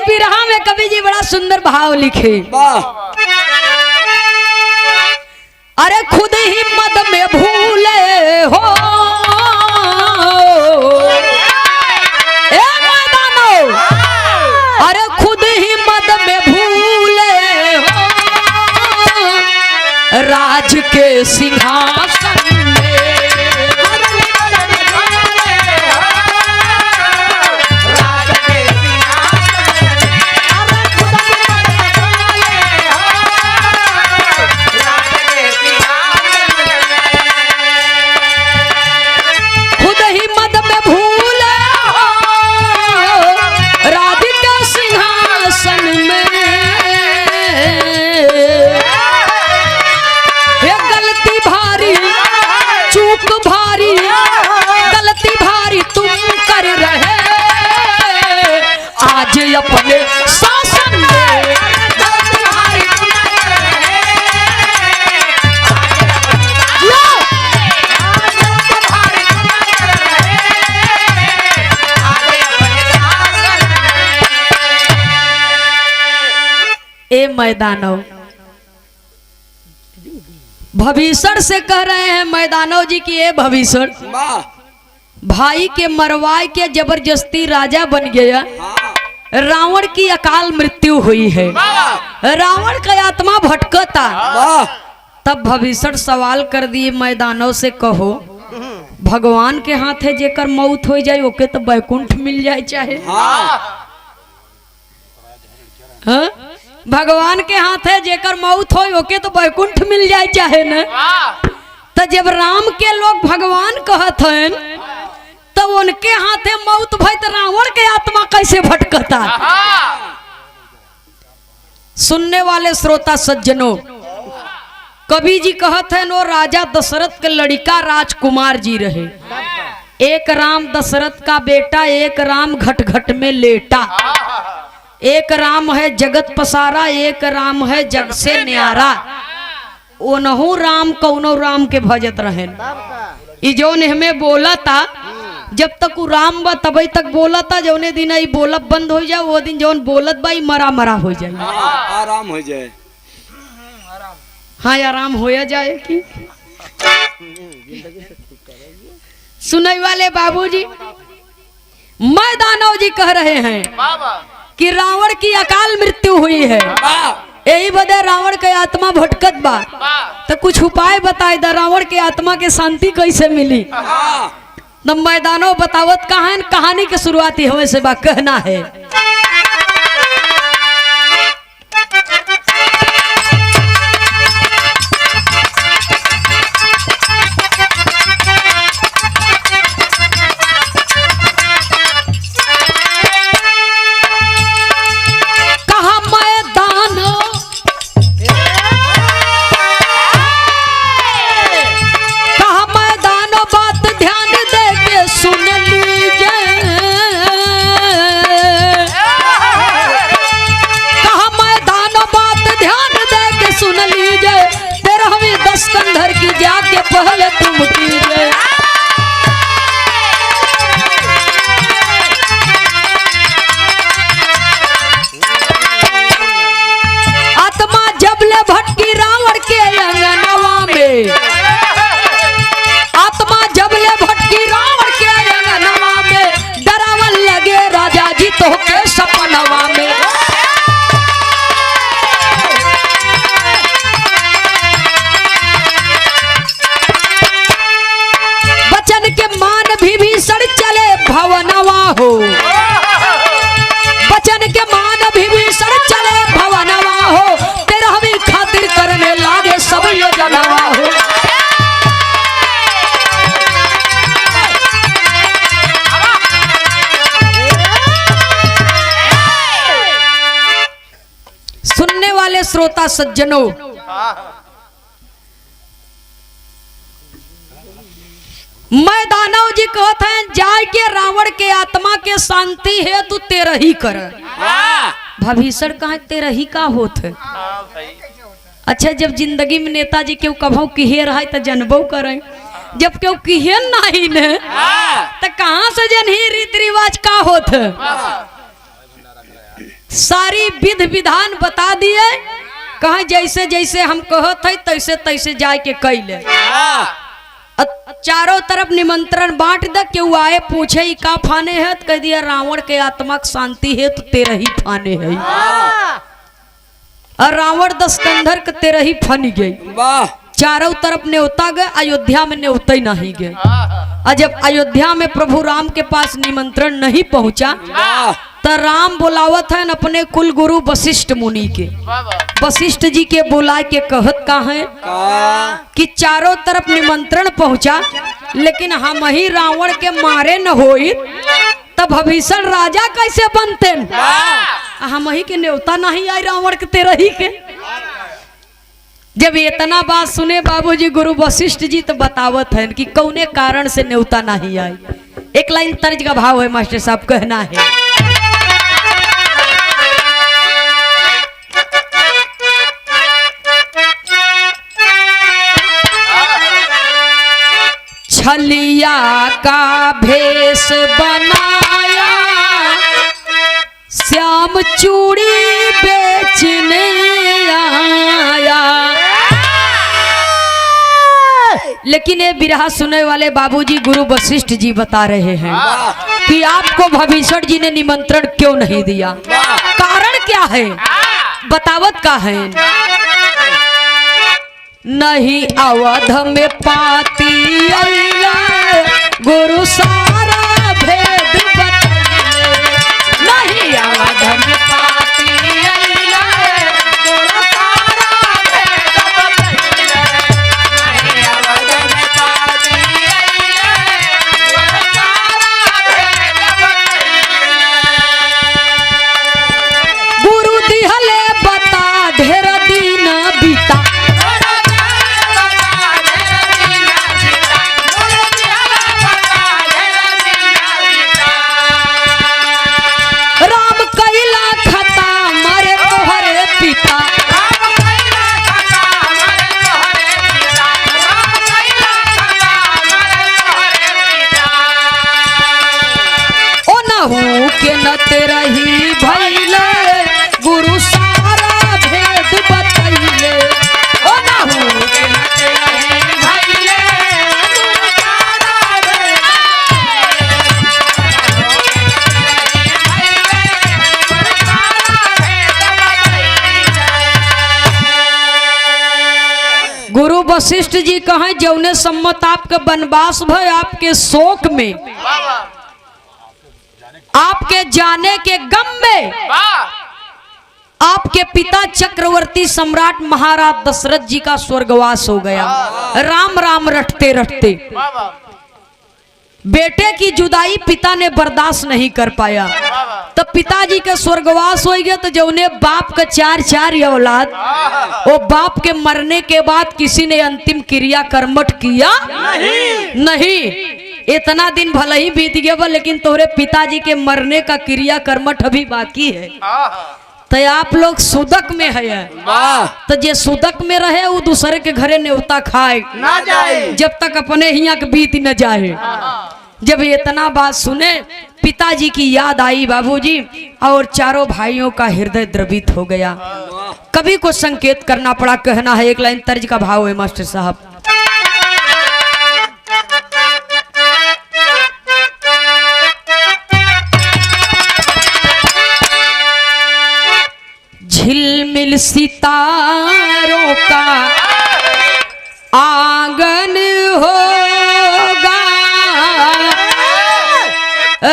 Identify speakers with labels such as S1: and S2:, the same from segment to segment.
S1: बिरहा में कवि जी बड़ा सुंदर भाव लिखे। अरे खुद ही मद में भूले हो अरे खुद ही मद में भूले हो राज के सिंहासन में। खुद ही मद में भूले हो राज के सिंहासन में। ये गलती भारी चूक भारी गलती भारी तुम कर रहे आज अपने शासन में। गलती भारी तुम कर रहे ए मैदानव भविष्य से कह रहे हैं मैदानव जी की ए भविष्य भाई के मरवाए के जबरदस्ती राजा बन गया। रावण की अकाल मृत्यु हुई है। रावण का आत्मा भटकता। तब भविष्य सवाल कर दिए मैदानव से कहो भगवान के हाथ है जेकर मौत हो जाए ओके तो बैकुंठ मिल जाए चाहे। हाँ? भगवान के हाथ है जेकर मौत हो ओके तो बैकुंठ मिल जाए चाहे न। तो जब राम के लोग भगवान कहत हैं तो उनके हाथे मौत भई तो रावण के आत्मा कैसे भटकता। सुनने वाले श्रोता सज्जनों कवि जी कहत हैं नो राजा दशरथ के लड़का राजकुमार जी रहे। एक राम दशरथ का बेटा एक राम घट घट में लेटा। एक राम है जगत पसारा एक राम है जग से न्यारा। ओनहु राम कौनो राम के भजत रहे। जौन हमें बोला था जब तक वो राम बा तभी तक बोला था। जौने दिन आई बोलब बंद हो जाए वो दिन जौन बोलत बा मरा मरा हो जाए।
S2: आराम हो जाए।
S1: हाँ आराम हो जाए कि सुनने वाले बाबूजी मैदानव जी कह रहे हैं कि रावण की अकाल मृत्यु हुई है। यही बदे रावण के आत्मा भटकत बा। तो कुछ उपाय बताए दा रावण के आत्मा के शांति कैसे मिली। न मैदानों बतावत कहानी के शुरुआती हमें से बा कहना है। सिकंदर की जाके पहले तुम कीजिए। आत्मा जब ले भटकी रावण के अंगनवा में। आत्मा जब ले भटकी रावण के अंगनवा में डरावन लगे राजा जी तो के सपनवा में। भवनवा हो बचन के मान विभीषण चले भवनवा हो तेरा भी खातिर करने लागे सब योजनवा हो। सुनने वाले श्रोता सज्जनों मैदानव जी कहते हैं जाय के रावण के आत्मा के शांति है तू तेरा ही कर। भविष्य कहा तेरा ही का होत है। अच्छा जब जिंदगी में नेताजी क्यों कभो किहे रहा तो जनबो करें जब क्यों किहे नहीं ने तो कहाँ से जन ही रीति रिवाज का होत है। सारी विध विधान बता दिए, कहा जैसे जैसे हम कहत है तैसे तैसे जाए के कैले। चारों तरफ निमंत्रण बांट द, केहू आए पूछे का फाने है तो कह दिया रावण के आत्मा की शांति है तो तेरा ही फाने है। और रावण दस्कंधर के तेरा ही फन गई। चारों तरफ न्योता गए, अयोध्या में न्योता ही नहीं गए। और जब अयोध्या में प्रभु राम के पास निमंत्रण नहीं पहुंचा तो राम बुलावत है अपने कुल गुरु वशिष्ठ मुनि के। वशिष्ठ जी के बुला के कहत का है कि चारों तरफ निमंत्रण पहुंचा, लेकिन हम ही रावण के मारे न होई तब भविष्य राजा कैसे बनते? हम ही के न्योता नहीं आई रावण के तेरा ही के। जब इतना बात सुने बाबूजी गुरु वशिष्ठ जी तो बतावत है कि कौने कारण से न्योता नहीं आई। एक लाइन तर्ज का भाव है मास्टर साहब, कहना है छलिया का भेष बनाया श्याम चूड़ी बेचने आया। लेकिन ये बिरहा सुनने वाले बाबूजी गुरु वशिष्ठ जी बता रहे हैं कि आपको भविष्य जी ने निमंत्रण क्यों नहीं दिया, कारण क्या है, बतावत का है। नहीं अवध में पाती अइला गुरु सारा भेद बतइले। नहीं अवध में पाती अइला गुरु सारा भेद बतइले। नहीं अवध में पाती अइला गुरु सारा भेद बतइले। गुरु दिहले बता ढेर दिन बीता, के न तेरा ही भइले गुरु सारा भेद बतइले। ओ ना हो के न तेरा ही भइले गुरु सारा भेद बतइले। गुरु वशिष्ठ जी कहे जौने सम्मत आपके वनवास भय आपके शोक में, आपके जाने के गम में आपके पिता चक्रवर्ती सम्राट महाराज दशरथ जी का स्वर्गवास हो गया। राम राम रटते रटते बेटे की जुदाई पिता ने बर्दाश्त नहीं कर पाया, तब पिताजी के स्वर्गवास हो गया। तो जौने बाप का चार चार औलाद, वो बाप के मरने के बाद किसी ने अंतिम क्रिया कर्मठ किया नहीं। इतना दिन भले ही बीत गया लेकिन तोहरे पिताजी के मरने का क्रिया कर्मठ अभी बाकी है। तो आप लोग सुदक में है, तो जे सुदक में रहे वो दूसरे के घरे न्योता खाए ना जाए जब तक अपने यहाँ के बीत न जाए। जब इतना बात सुने पिताजी की याद आई बाबूजी, और चारों भाइयों का हृदय द्रवित हो गया। कभी को संकेत करना पड़ा, कहना है एक लाइन तर्ज का भाव है मास्टर साहब। झिलमिल सितारों का आंगन होगा,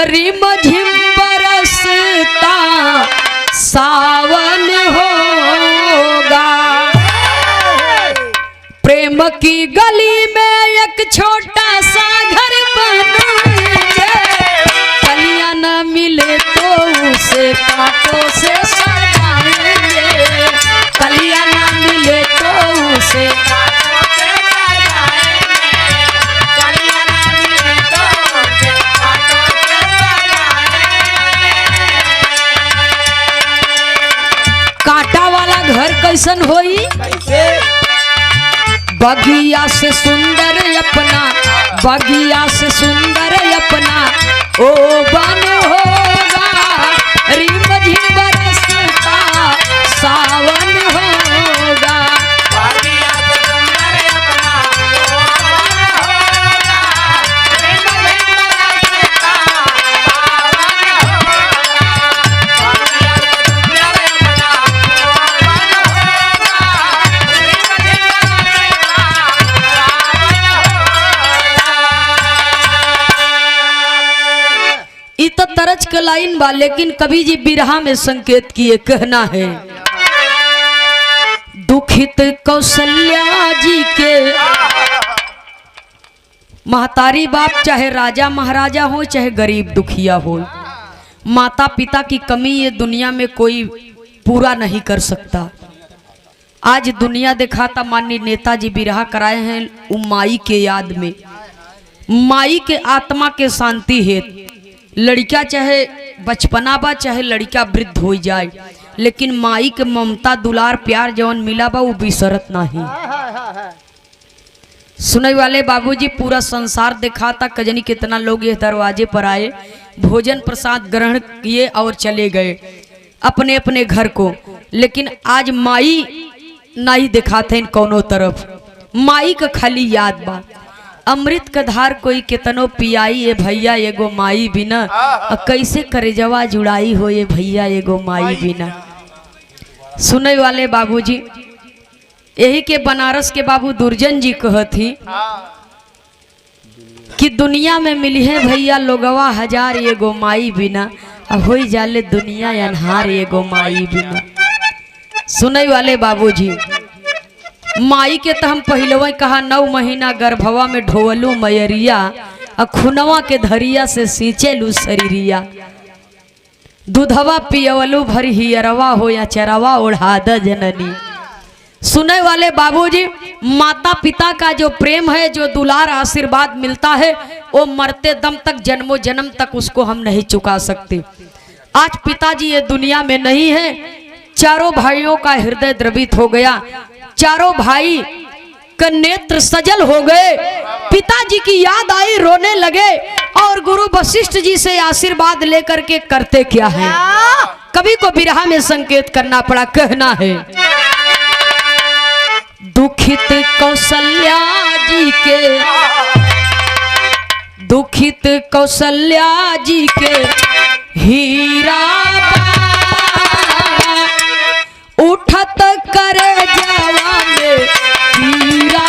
S1: रिम झिम बरसता सावन होगा। प्रेम की गली में एक छोटा सा घर बनाएंगे, कलियां न मिले तो उसे कांटों से सजाएंगे। कलियां न मिले तो उसे कांटों से सजाएंगे। कलियां न मिले तो उसे कांटों से सजाएंगे। कांटा वाला घर कैसन होई? बगिया से सुंदर अपना, बगिया से सुंदर अपना ओ बन होगा। रिम झिम बरस लाइन बा, लेकिन कवि जी बिरहा में संकेत किए कहना है, दुखित कौशल्या जी के महतारी बाप चाहे राजा महाराजा हो चाहे गरीब दुखिया हो, माता पिता की कमी ये दुनिया में कोई पूरा नहीं कर सकता। आज दुनिया दिखाता माननीय नेताजी बिरहा कराए हैं माई के याद में, माई के आत्मा के शांति हेतु। लड़का चाहे बचपना बा चाहे लड़का वृद्ध हो जाए, लेकिन माई के ममता दुलार प्यार जवन मिला बा वो बिसरत नहीं। सुनने वाले बाबूजी पूरा संसार दिखाता, कजनी कितना लोग ये दरवाजे पर आए, भोजन प्रसाद ग्रहण किए और चले गए अपने अपने घर को, लेकिन आज माई नहीं दिखाते इन कौनों तरफ। माई का खाली याद बा। अमृत का धार कोई कितनो पियाई ये भैया एगो माई बिना, कैसे करेजवा जुड़ाई हो ये भैया एगो माई बिना। सुनने वाले बाबूजी यही के बनारस के बाबू दुर्जन जी कहती कि दुनिया में मिली है भैया लोगवा हजार एगो माई बिना, हो जाले दुनिया अनहार एगो माई बिना। सुनने वाले बाबूजी माई के तो हम पहलवा कहा 9 महीना गर्भवा में ढोवलू मयरिया, खुनवा के धरिया से सींचेलू शरीरिया, दूधवा पियवलू भर हियरवा हो या चरवा ओढ़ाद जननी। सुनने वाले बाबूजी माता पिता का जो प्रेम है, जो दुलार आशीर्वाद मिलता है, वो मरते दम तक जन्मों जन्म तक उसको हम नहीं चुका सकते। आज पिताजी ये दुनिया में नहीं है, चारों भाइयों का हृदय द्रवित हो गया, चारों भाई का नेत्र सजल हो गए, पिताजी की याद आई रोने लगे और गुरु वशिष्ठ जी से आशीर्वाद लेकर के करते क्या है। कवि को बिरहा में संकेत करना पड़ा, कहना है, दुखित कौशल्या जी के, दुखित कौशल्या जी के हीरा उठत करे जावा में हीरा,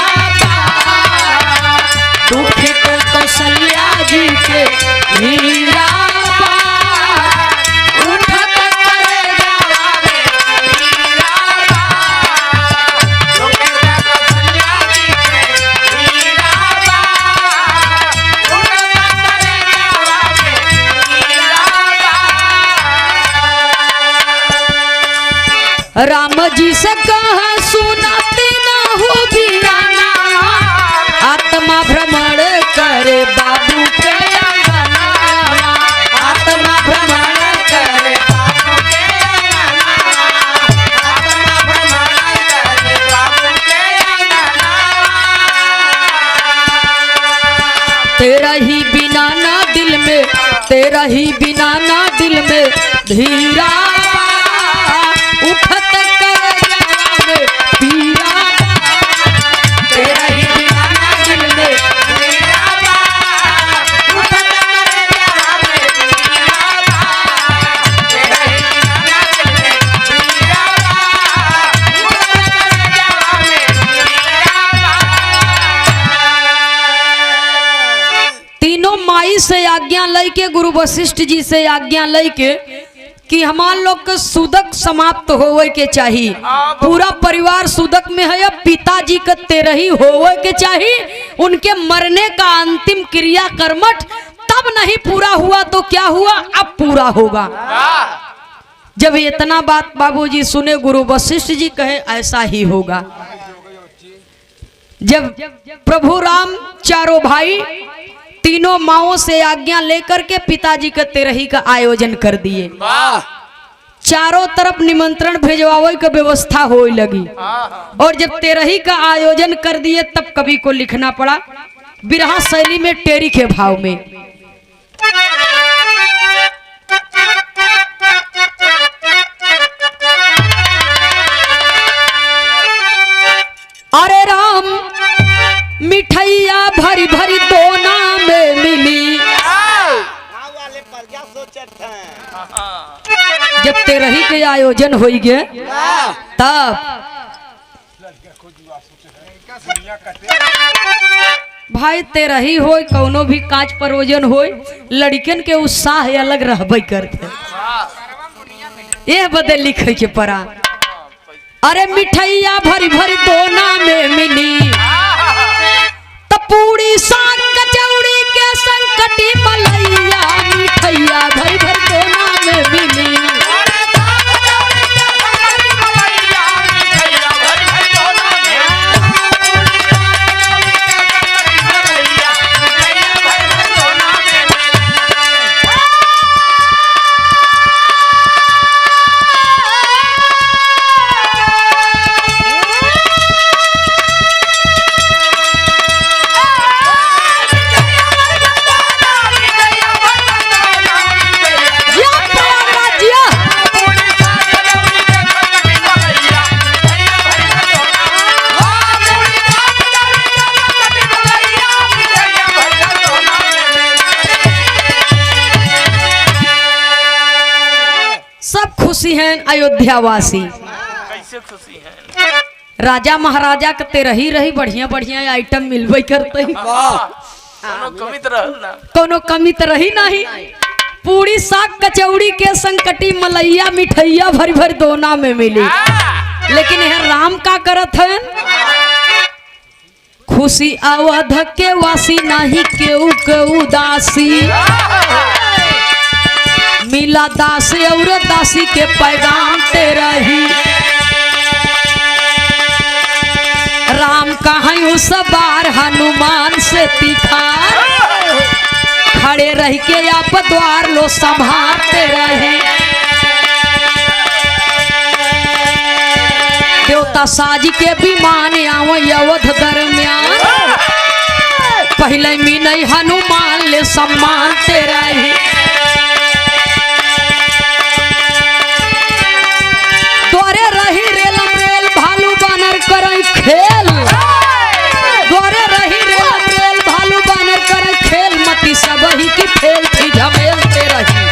S1: दुखित कौशल्या जी के हीरा उठत करे जावा में हीरा, राम जी से कहा सुनाते ना हो बिराना, आत्मा भ्रमण करे बाबू के अंगना, आत्मा भ्रमण करे बाबू के अंगना, आत्मा भ्रमण करे बाबू के अंगना। तेरा ही बिना ना दिल में, तेरा ही बिना ना दिल में धीरा उठत करे जावा में पीरा, तेरा ही बिना ना दिल में धीरा उठत करे जावा में पीरा, तेरा ही बिना ना दिल में धीरा उठत करे जावा में पीरा। तीनों माई से आज्ञा लई के, गुरु वशिष्ठ जी से आज्ञा लई के कि हमार लोग के सुदक समाप्त होवे के चाहिए, पूरा परिवार सुदक में है, अब पिताजी का तेरही होवे के चाहिए। उनके मरने का अंतिम क्रिया कर्मठ तब नहीं पूरा हुआ तो क्या हुआ, अब पूरा होगा। जब इतना बात बाबूजी सुने, गुरु वशिष्ठ जी कहे ऐसा ही होगा। जब प्रभु राम चारों भाई तीनों माओं से आज्ञा लेकर के पिताजी का तेरही का आयोजन कर दिए, चारों तरफ निमंत्रण भेजवावे का व्यवस्था होने लगी, और जब तेरही का आयोजन कर दिए तब कवि को लिखना पड़ा बिरहा शैली में टेरी के भाव में। अरे राम मिठैया भरी भरी दोना में मिली, जब तेरही के आयोजन हो गए तब भाई तेरही हो कौनो भी काज परोजन हो लड़कन के उत्साह अलग रहबे करते ये बदे लिखे के परा। अरे मिठैया भरी भरी दोना में मिली तो पूरी साग कचौड़ी के संकटी मलैया मिठैया भरी भरी दोना में मिली। खुशी हैं अयोध्या वासी।
S2: कैसे खुशी है?
S1: राजा महाराजा के तेरही रही बढ़िया बढ़िया आइटम मिलवे करते कोनो कमी तो रही नहीं। पूरी साग कचौड़ी के संकटी मलैया मिठैया भरी भरी दोना में मिली। लेकिन यह राम का करत है खुशी अवध के वासी नहीं केहू के उदासी मिला दासी और दासी के पैगाम ते रही। राम कहीं उस बार हनुमान से तीखार खड़े रह के आप द्वार लो संभालते रहे। देवता साजी के विमान आओ अवध दरमियान पहले मीनई हनुमान ले सम्मानते रहे। द्वारे रही रेलम रेल भालू बानर करई खेल द्वारे रही रेलम रेल भालू बानर करई खेल मती सब ही की फेल थी झमेलते रही।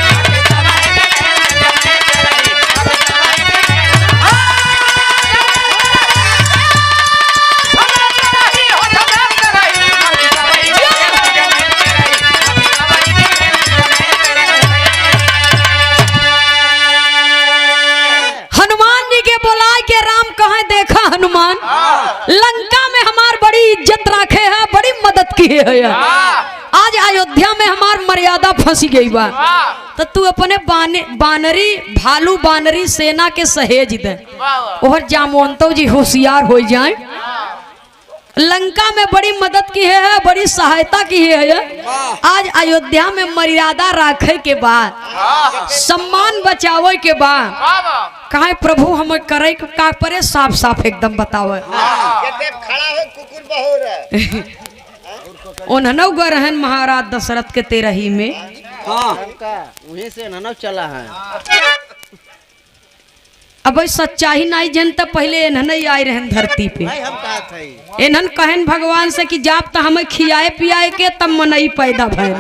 S1: हनुमान लंका में हमार बड़ी इज्जत रखे है बड़ी मदद की है। आज अयोध्या में हमार मर्यादा फंसी गई बा तो तू अपने बानरी भालू बानरी सेना के सहेज दे और जामवंतो जी होशियार हो जाए। लंका में बड़ी मदद की है बड़ी सहायता की है। आज अयोध्या में मर्यादा रखे के बाद सम्मान बचावे के बाद कहे प्रभु हम करे का परे साफ साफ एकदम बतावे। उन्हनौ गरहन महाराज दशरथ के तेरही में
S3: वहीं से ननव चला है।
S1: अब सच्चाई नहीं जनता पहले इन्हन आई रहन धरती पे इन्हन कहन भगवान से कि जाप तो हमें खियाए पियाए के तब मनई पैदा भय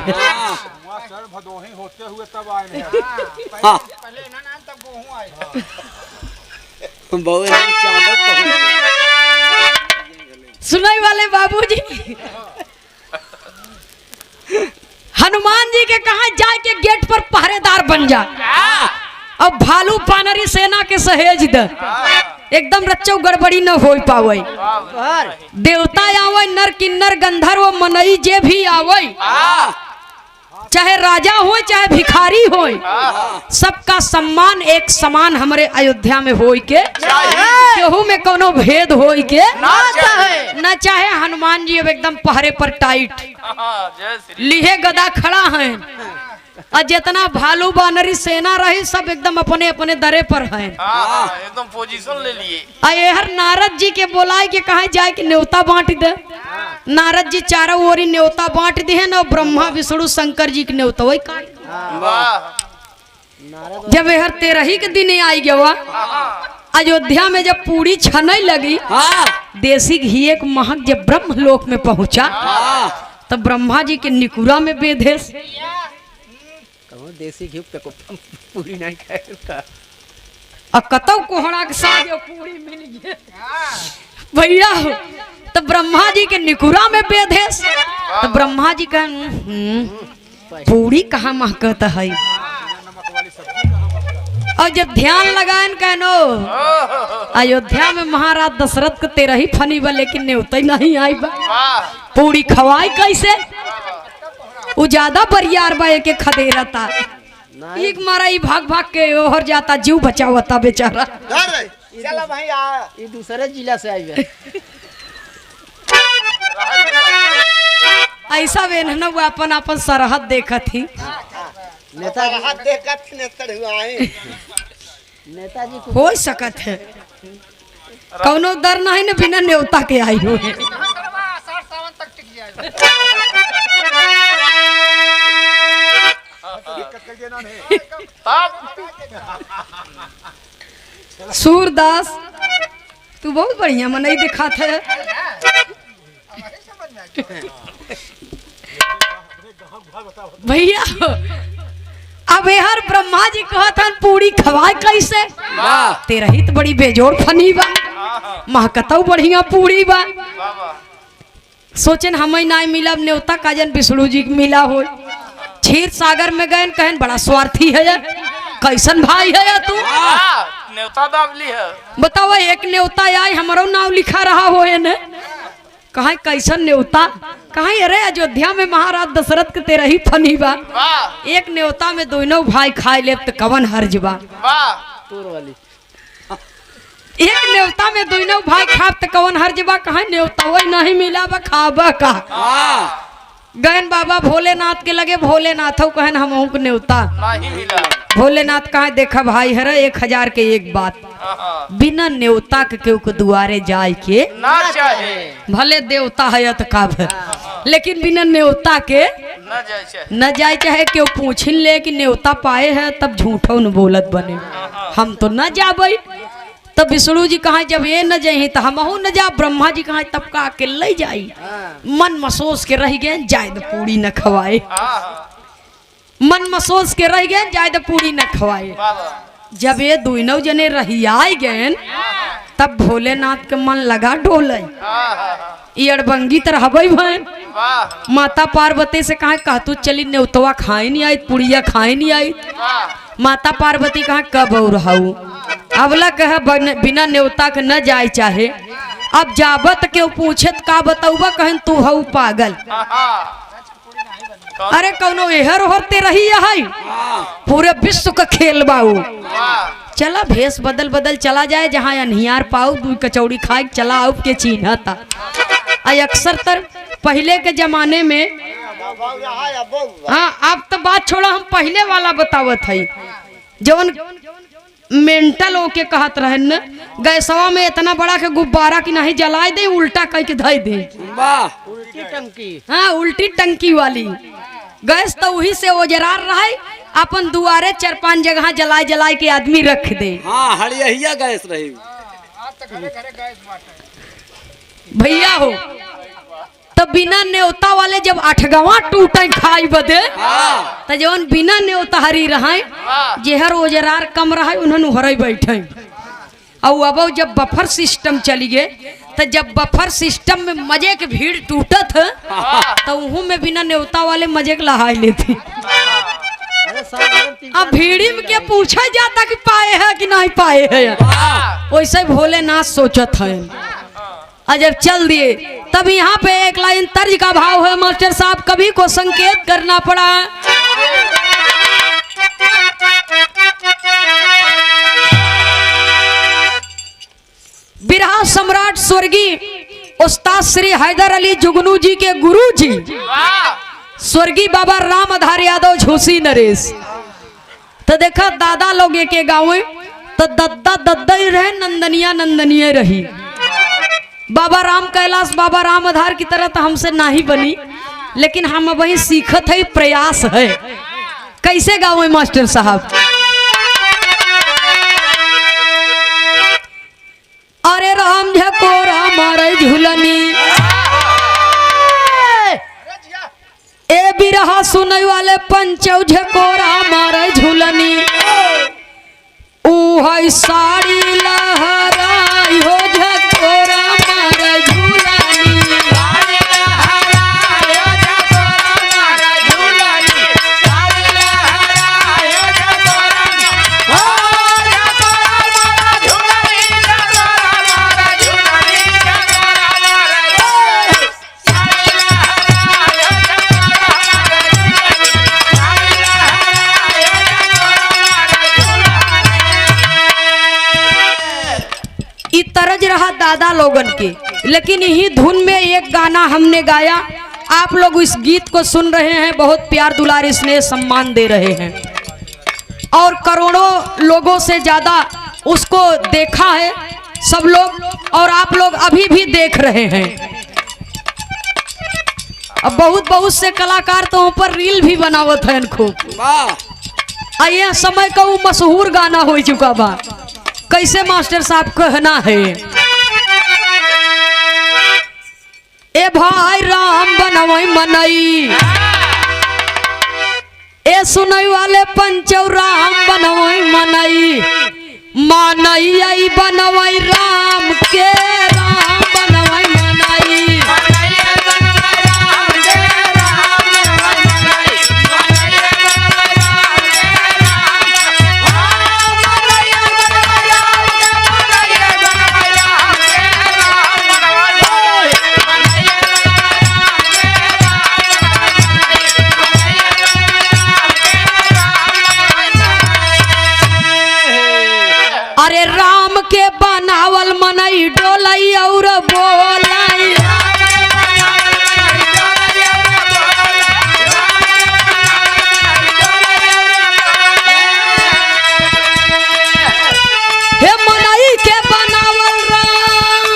S1: सुनाई वाले बाबूजी हनुमान जी के कहा जाए के गेट पर पहरेदार बन जा अब भालू बानरी सेना के सहेज दे एकदम रच्चो गड़बड़ी न हो पावे। देवता आवे नर किन्नर गंधर्व मनई जे भी आवे चाहे राजा हो चाहे भिखारी हो सबका सम्मान एक समान हमारे अयोध्या में हो के केहू में कोनो भेद हो के न चाहे। हनुमान जी अब एकदम पहरे पर टाइट लिहे गदा खड़ा है और जितना भालू बानरी सेना रही सब एकदम अपने अपने दरे पर है
S2: एकदम पोजीशन ले लिए।
S1: हर नारद जी के बोलाए के कहा जाए कि न्योता बांट दे। नारद जी चारों ओरी न्योता बांट दी है ना ब्रह्मा विष्णु शंकर जी के न्योता वही काट। जब यह तेरही के दिन आई गया अयोध्या में जब पूरी छनई लगी देसी घी एक महक जब ब्रह्म लोक में पहुंचा तब ब्रह्मा जी के निकुरा में बेधेस
S3: देसी घी पूरी नहीं खाएगा
S1: कतौ कोहड़ा के साथ पूरी मिल गई भैया तो ब्रह्मा जी के निकुरा में बेधेस तो ब्रह्मा जी का पूरी कहाँ महकत है। और जब ध्यान लगाएन कहनो अयोध्या में महाराज दशरथ के 13 ही फनी बा, लेकिन न्योता ही नहीं आई बा। पूरी खवाई कैसे वो ज्यादा बरियार बा एक खदेरता एक मारा ही भाग भाग के ओहर जाता, जीव बचावता बेचारा।
S3: चलो भाई आ, ये दूसरे जिला से आई है।
S1: ऐसा वे न वो अपन अपन सरहद देखत ही।
S3: नेताजी को
S1: हो सकत है कौनो डर नहीं न बिना न्योता के आई हो। सूरदास तू बहुत बढ़िया मनई दिखात है। भैया अब हर ब्रह्मा जी कहतन पूरी खवाए कैसे, तेरा ही तो बड़ी बेजोड़ फनी बा, महकतौ बढ़िया पूरी बा। सोचन हमें ना मिलब न्योता काजन विष्णु जी मिला हो। क्षीर सागर में गए कहन बड़ा स्वार्थी है यार, कैसन भाई है यार तू।
S2: न्योता दाबली है।
S1: बताओ एक न्योता आई हमारो नाम लिखा रहा हो न, कहा कैसन न्योता, कहा अरे अयोध्या में महाराज दशरथ के 13 ही फनी बा, एक न्योता में दोनों भाई खाए ले तो कवन हर्ज बा। एक न्योता में दोनों भाई खाब तो कवन हर्ज बा, कहा न्योता वही नहीं मिला बा खाबा का। गहन बाबा भोलेनाथ के लगे, भोलेनाथ कहन हम को न्योता
S2: नहीं मिला।
S1: भोलेनाथ कहा देखा भाई हर 1000 के एक बात, बिना न्योता के केहू के दुआरे जाए के
S2: ना चाहे,
S1: भले देवता है तो कब, लेकिन बिना न्योता के न जाए चाहे केहू पूछिन ले कि न्योता पाए है तब झूठो न बोलत बने, हम तो न जाबे। तब विष्णु जी कहा जब ये न जाए तो हमहू न जा, ब्रह्मा जी कहा तब का अकेले जाई, मन मसोस के रह गए जाए तो पूरी न खवाए, मन मसोस के रह गए जाए तो पूरी न खवाए। जब ये दोनों जने रही आए गए तब भोलेनाथ के मन लगा डोले, ये अड़बंगी तरह भैन। माता पार्वती से कहा तू चली न्योतवा खाए नहीं आई, पुड़िया खाए नहीं आई। माता पार्वती कहा कब और रहू, अबला कह बिना न्योता के न जाए चाहे, अब जाबत के पूछत का बताऊबा कहन तू हऊ पागल। अरे कौनो एहर होते रही है, पूरे विश्व का खेल बाऊ, चला भेष बदल बदल चला जाए जहाँ अनहियार पाऊ दू कचौड़ी खाए चला आओ के चिन्ह था। अक्सर तर पहले के जमाने में, हाँ अब तो बात छोड़ा हम पहले वाला बतावत है, जवन मेंटल होके कहत रहे न गैसवा में इतना बड़ा के गुब्बारा की नहीं जलाए दे उल्टा कह के धई दे,
S3: उल्टी टंकी।
S1: हाँ उल्टी टंकी वाली गैस तो वही से ओजरार रहे, अपन दुआरे 4-5 जगह जलाए जलाए के आदमी रख दे।
S4: हाँ हड़िया गैस रही
S1: भैया हो तो बिना न्योता वाले जब 8 गवा टूटे खाई बदे, तो जवन बिना न्योता हरी रहे जेहर ओजरार कम रहे उन्होंने हरई बैठे। और अब जब बफर सिस्टम चली गए तो जब बफर सिस्टम में मजे के भीड़ टूटत तो उहू में बिना न्योता वाले मजे के लहाई लेती। अब भीड़ी में क्या पूछा जाता कि पाए है कि नहीं पाए है, वैसे भोलेनाथ सोचत है। जब चल दिए तब यहाँ पे एक लाइन तर्ज का भाव है मास्टर साहब, कभी को संकेत करना पड़ा। बिरहा सम्राट स्वर्गीय उस्ताद श्री हैदर अली जुगनू जी के गुरु जी स्वर्गीय बाबा राम आधार यादव झूसी नरेश। तो देखा दादा लोग के गाँव तो दद्दा दद्दा ही रहे, नंदनिया नंदनिया रही। बाबा राम कैलाश बाबा राम आधार की तरह तो हमसे नहीं बनी, लेकिन हम वही सीखत है, प्रयास है। कैसे गाँव मास्टर साहब, अरे राम झकोरा मारे झूलनी, ए बिरहा सुनई वाले पंचौ झकोरा मारे झूलनी, ऊ है साड़ी लहराई हो झकोरा मारे झूलनी, साड़ी लहराई हो गरज रहा दादा लोगन के, लेकिन यही धुन में एक गाना हमने गाया। आप लोग इस गीत को सुन रहे हैं, बहुत प्यार दुलार स्नेह सम्मान दे रहे हैं और करोड़ों लोगों से ज्यादा उसको देखा है सब लोग, और आप लोग अभी भी देख रहे हैं। अब बहुत बहुत से कलाकार तो ऊपर रील भी बनावत हैं खूब।
S4: वाह
S1: आइए समय का वो मशहूर गाना हो चुका बा। कैसे मास्टर साहब कहना है, ए भाई राम बनवई मनई, ए सुनई वाले पंचौ राम बनवई मनई, मानई आई बनवई राम के राम बनवई मनई। अरे राम के बनावल मनई डोलई और बोलई, हे मनई के बनावल राम,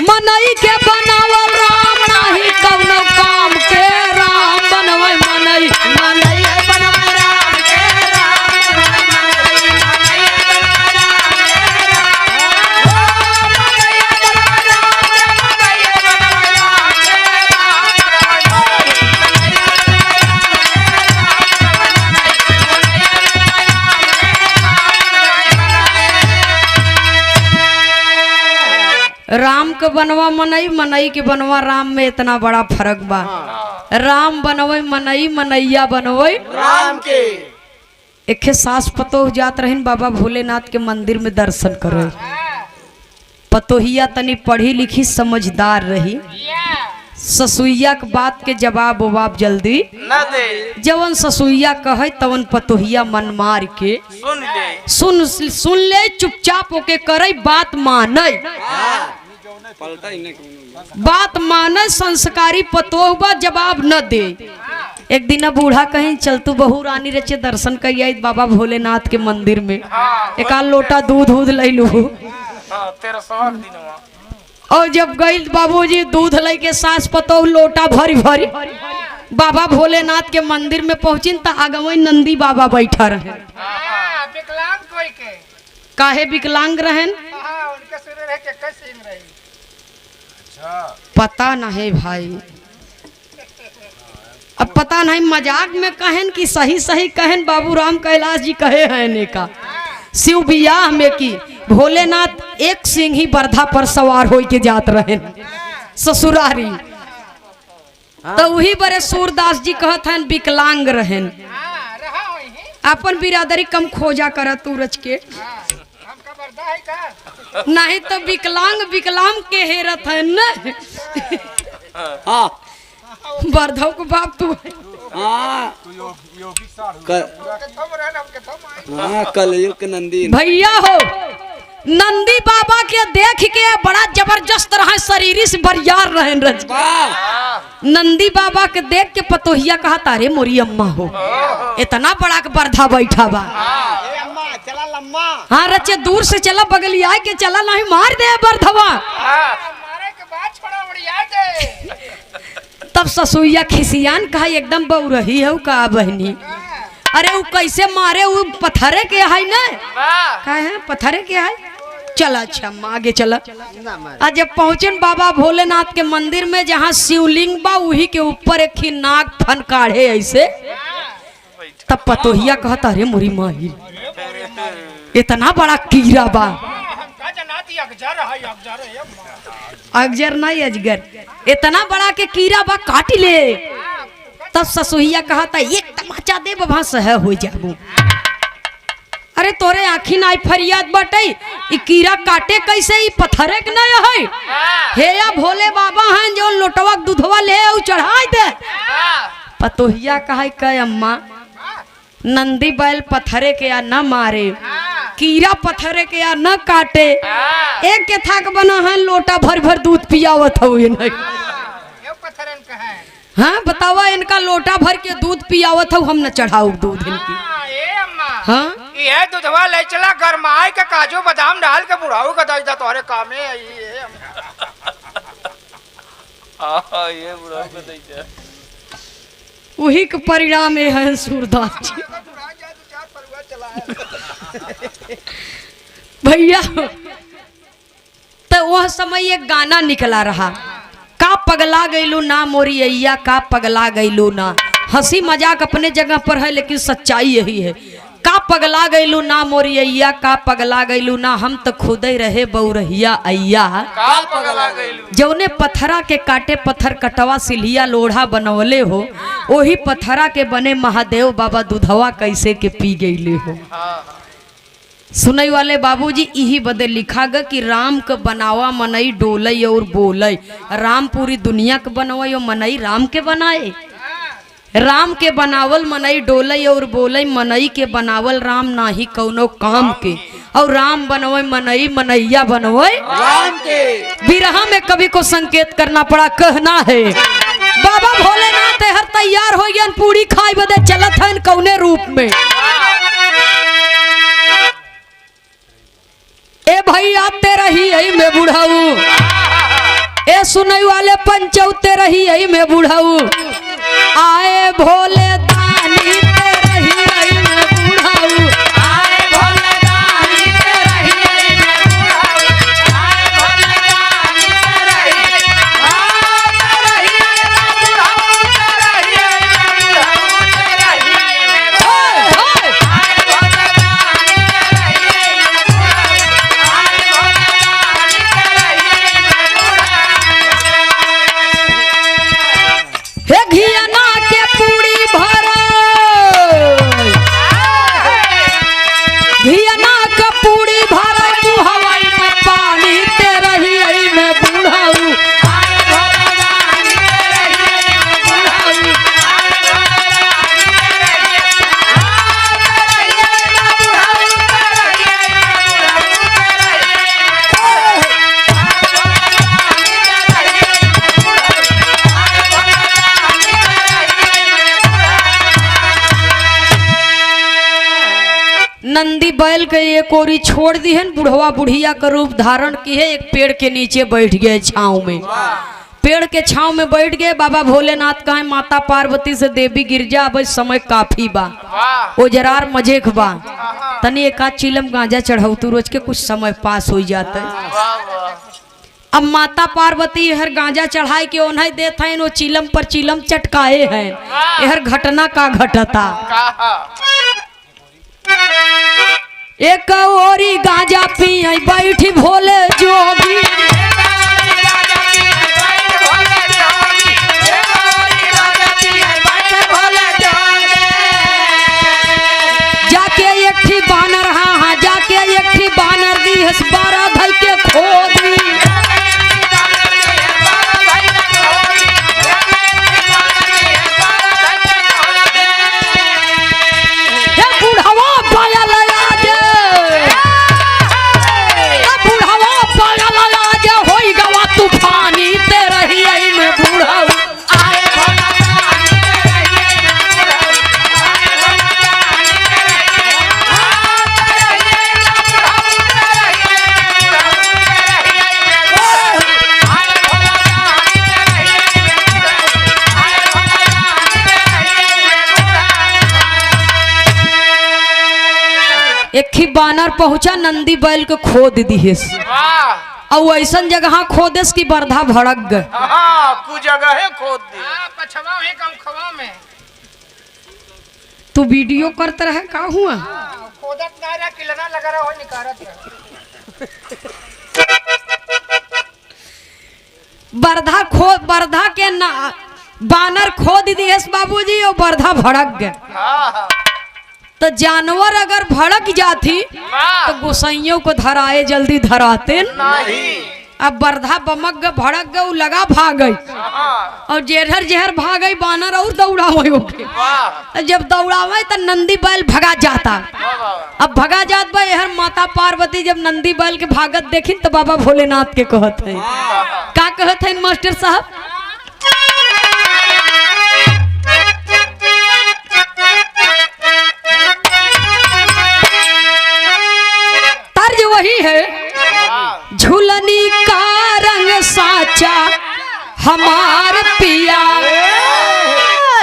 S1: मनई के बनावल राम नाही कौनो काम के राम बनवई मनई, मनई बनवई राम के राम के बनवा मनई, मनई के बनवा राम में इतना बड़ा फर्क बा। राम बनवई मनई, मनैया बनवई
S3: राम के।
S1: एक सास पतोह जात रहिन बाबा भोलेनाथ के मंदिर में दर्शन करे। पतोहिया तनी पढ़ी लिखी समझदार रही, ससुइया के बात के जवाब उवाब जल्दी
S2: न दे,
S1: जवन ससुइया कहे तवन पतोहिया मन मार के सुन ले, चुपचाप होके करे, बात माने,
S4: पलटा ही नहीं।
S1: बात माने, संस्कारी पतोह बा, जवाब न दे। एक दिन बूढ़ा कहीं चल तू बहू रानी रचे दर्शन कर आई बाबा भोलेनाथ के मंदिर में, एक लोटा दूध ले लू।
S2: तेरा सवाल दिन
S1: और जब गई बाबूजी दूध ले के सास पतोह लोटा भरी भरी बाबा भोलेनाथ के मंदिर में पहुंचिन त आगवई नंदी बाबा बैठा रहे।
S3: विकलांग कोई के
S1: काहे विकलांग रहन
S3: उनके सिर रहे के कैसे रही
S1: पता नहीं भाई, अब पता नहीं मजाक में कहन कि सही सही कहन। बाबू राम कैलाश जी कहे हैं ने का शिव बियाह में की भोलेनाथ एक सिंह ही बरधा पर सवार हो के जात रहे ससुरारी, तो वही बड़े सूरदास जी कहत हैं विकलांग रहन। अपन बिरादरी कम खोजा कर तू रच के, नहीं तो विकलांग विकलांग के हेरत है न।
S4: हाँ
S1: बरधव को बाप तू
S4: हाँ कलयुग के नंदी
S1: भैया हो। नंदी बाबा के देख के बड़ा जबरदस्त रहा, शरीर से बरियार रहे रज। नंदी बाबा के देख के पतोहिया कहा तारे मोरी अम्मा हो, इतना बड़ा के बरधा बैठा बा।
S3: चला लम्मा
S1: हाँ रचे दूर से चला, बगलिया के चला, नहीं मार दे बरधवा।
S3: मारे के बाद छोड़ा बढ़िया दे।
S1: तब ससुइया खिसियान कहा एकदम बऊ रही है का बहनी, अरे वो कैसे मारे, वो पत्थरे के है ना, कहे हैं पत्थरे के है। चला अच्छा आगे चला। आज जब पहुंचन बाबा भोलेनाथ के मंदिर में जहाँ शिवलिंग बा वही के ऊपर एक ही नाग फन काढ़े ऐसे, तब पतोहिया कहता अरे मोरी माही इतना बड़ा कीड़ा बा। अजगर नहीं अजगर, इतना बड़ा के कीड़ा बा काट ले। तब ससुहिया कहता एक तमाचा दे बभा सह हो जाबू। अरे तोरे आखी नाई फरियाद बटे, ई कीड़ा काटे कैसे, ई पत्थरे के नहीं है। हे या भोले बाबा हैं जो लोटवा दूधवा ले और चढ़ाई दे। पतोहिया कहे अम्मा नंदी बैल पत्थरे के या न मारे, कीड़ा पत्थरे के या न काटे, एक के थाक बना है लोटा भर भर दूध पियावत हो ये नहीं। हाँ बतावा, इनका लोटा भर के दूध पियावत हो, हम न चढ़ाऊ दूध इनकी। हाँ
S2: ये दूधवा ले चला गरमाए के काजू बादाम डाल के बुढ़ाऊ का दई दा तोरे कामे आई है। हां ये बुढ़ाऊ का दई जा,
S1: वही के परिणाम है सूरदास जी। भैया तो वह समय एक गाना निकला रहा, का पगला गईलू ना मोरी अय्या, का पगला गईलू ना। हंसी मजाक अपने जगह पर है लेकिन सच्चाई यही है। का पगला गईलू ना मोरी अय्या, का पगला गईलू ना, हम तो खुद ही रहे बउरहिया अय्या।
S2: का पगला गईलू
S1: जौने पत्थरा के काटे पत्थर कटवा सिल्हिया लोढ़ा बनवले हो, वही पत्थरा के बने महादेव बाबा दूधवा कैसे के पी गईले हो। सुनई वाले बाबूजी यही बदे लिखा ग कि राम के बनावा मनई डोलई और बोलई। राम पूरी दुनिया के बनवई और मनई राम के बनाए। राम के बनावल मनई डोलई और बोलई, मनई के बनावल राम नाही कौनो काम के। और राम बनवई मनई, मनैया बनवई
S4: राम के।
S1: बिरहा में कवि को संकेत करना पड़ा, कहना है बाबा भोलेनाथ हर तैयार हो गया, पूरी खाई बदे चलत है कौने रूप में। ए भैया तेरा ही आई मैं बुढ़ाऊ, ए सुनई वाले पंचौ तेरा ही आई मैं बुढ़ाऊ, आए भोले दानी तेरा ही आई मैं बुढ़ाऊ, आए भोले दानी तेरा ही आई मैं बुढ़ाऊ, आए भोले दानी तेरा ही आई मैं बुढ़ाऊ, तेरा ही आई मैं बुढ़ाऊ, तेरा ही आई मैं बुढ़ाऊ, आए भोले दानी तेरा ही आई मैं बुढ़ाऊ, आए भोले दानी तेरा ही आई मैं बुढ़ाऊ। हे घियाना के पूरी भरो, घियाना के पूरी भरो, मुहवाई में पानी तेरा ही आई मैं बुढ़ाऊ, आए भोले दानी तेरा ही आई मैं बुढ़ाऊ, आए भोले दानी तेरा ही आई मैं बुढ़ाऊ, तेरा ही आई मैं बुढ़ाऊ, तेरा ही आई मैं बुढ़ाऊ, आए भोले दानी तेरा ही आई मैं बुढ़ाऊ, आए भोले दानी तेरा ही आई मैं बुढ़ाऊ। नंदी बैल के एक ओरी छोड़ दी है, बुढ़वा बुढ़िया का रूप धारण की है, एक पेड़ के नीचे बैठ गए छांव में। पेड़ के छांव में बैठ गए। बाबा भोलेनाथ कहे माता पार्वती से देवी गिरजा, अब समय काफी बा, ओजरार मजेक बा, तनी एक आध चिलम गांजा चढ़ाऊ तू, रोज के कुछ समय पास हो जाता है। अब माता पार्वती हर गांजा चढ़ाई के ओन्हाई देत हैं, वो चिलम पर चिलम चटकाए हैं। यहर घटना का घटता, एक ओरी गांजा पी बैठी भोले जोगी, जाके एकठी बानर, हाँ जाके एकठी बानर दी हस बारह भाई के खोदी, एक ही बानर पहुंचा, नंदी बैल को खोद दिहेस, और ऐसा जगह खोदेस की बरधा भड़क गए।
S2: कुछ जगह है खोद दी, पछवा है कम खवा में।
S1: तू वीडियो करते रहे का हुआ,
S2: खोदत ना रहा, किलना लगा रहा हो, निकारत
S1: बरधा खोद, बरधा के ना बानर खोद दिहेस बाबूजी, और बरधा भड़क गए। तो जानवर अगर भड़क जाती तो गोसाइयों को धराए जल्दी धराते
S2: नहीं,
S1: अब बरधा बमक ग भड़क ग उ लगा भाग गई और जेहर जेहर भाग गई बानर और दौड़ावे ओके। जब दौड़ावे तो नंदी बैल भगा जाता। अब भगा जात बा यहर माता पार्वती जब नंदी बैल के भागत देखिन तो बाबा भोलेनाथ के कहत है का कहत है मास्टर साहब। तर्ज वही है झूलनी का रंग साचा हमार पिया।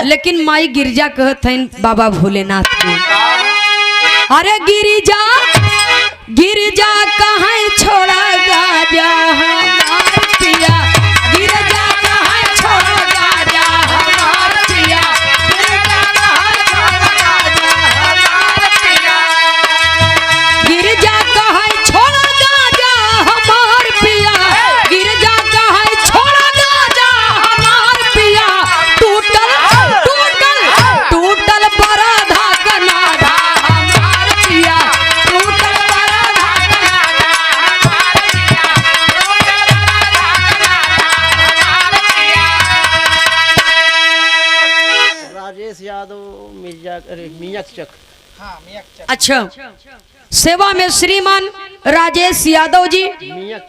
S1: लेकिन माई गिरजा कहत है बाबा भोलेनाथ के अरे गिरिजा गिरजा कहाँ छोड़ा गाजा हमार पिया। गिरजा कहाँ छोड़ा गाजा हमार पिया। गिरजा कहाँ छोड़ा गाजा हमार पिया। गिरजा कहाँ छोड़ा गाजा हमार पिया। टूटल टूटल टूटल बराधा का नाधा हमार पिया। टूटल बराधा का नाधा हमार पिया।
S3: राजेश यादव मिर्जा अरे मियाँ चक।
S2: हाँ मियाँ चक।
S1: अच्छा सेवा में श्रीमान राजेश यादव जी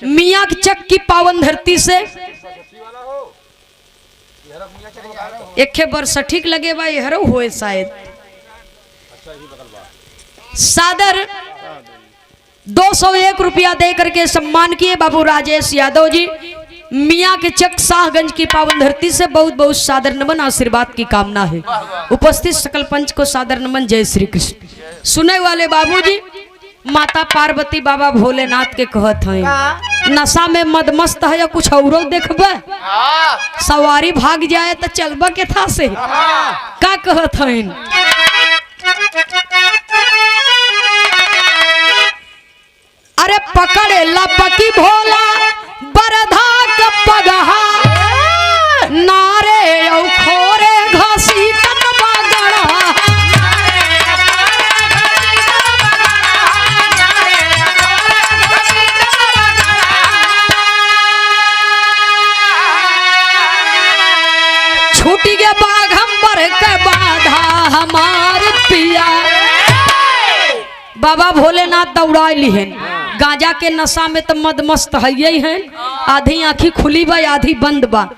S1: मियाँ चक की पावन धरती से एक वर्ष ठीक लगे बा यहरो होए शायद सादर 201 रुपया दे करके सम्मान किए बाबू राजेश यादव जी मियाँ के चक शाहगंज की पावन धरती से बहुत बहुत सादर नमन आशीर्वाद की कामना है। उपस्थित सकल पंच को सादर नमन। जय श्री कृष्ण। सुने वाले बाबूजी माता पार्वती बाबा भोलेनाथ के कहत हैं नशा में मदमस्त है या कुछ और देखबे सवारी भाग जाए तो चलबा के था से का कहत हैं। अरे पकड़े लपकी भोला बरधा का पगहा नारे औ खोरे घासी कनमा गढ़ा। छूटी के बाघंबर के बाधा हमार पिया। बाबा भोलेनाथ दौड़ा लिहन गांजा के नशा में तो मदमस्त है हैं। आधी आंखी खुली बा आधी बंद बा।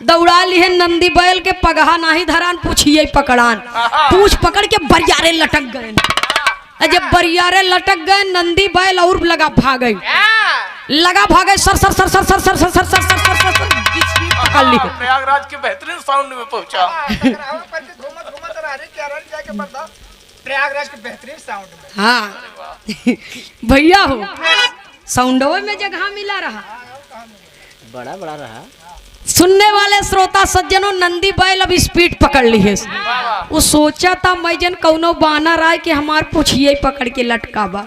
S1: दौड़ा लिहन नंदी बैल के पगहा नाही धरान पूछिए पकड़ान पूछ पकड़ के बरियारे लटक गए। जब बरियारे लटक गए नंदी बैल और लगा भागे सर सर सर सर सर सर सर सर सर सर सर सर पकड़ ली।
S2: प्रयागराज के बेहतरीन साउंड में पहुंचा। प्रयागराज के बेहतरीन साउंड में।
S1: हाँ भैया हो साउंडवे में जगह मिला रहा
S3: बड़ा बड़ा रहा।
S1: सुनने वाले श्रोता सज्जनों नंदी बैल अब स्पीड पकड़ ली है। वो सोचा था मैं जन कौनो बानर आए कि हमार पूछिए पकड़ के लटका बा।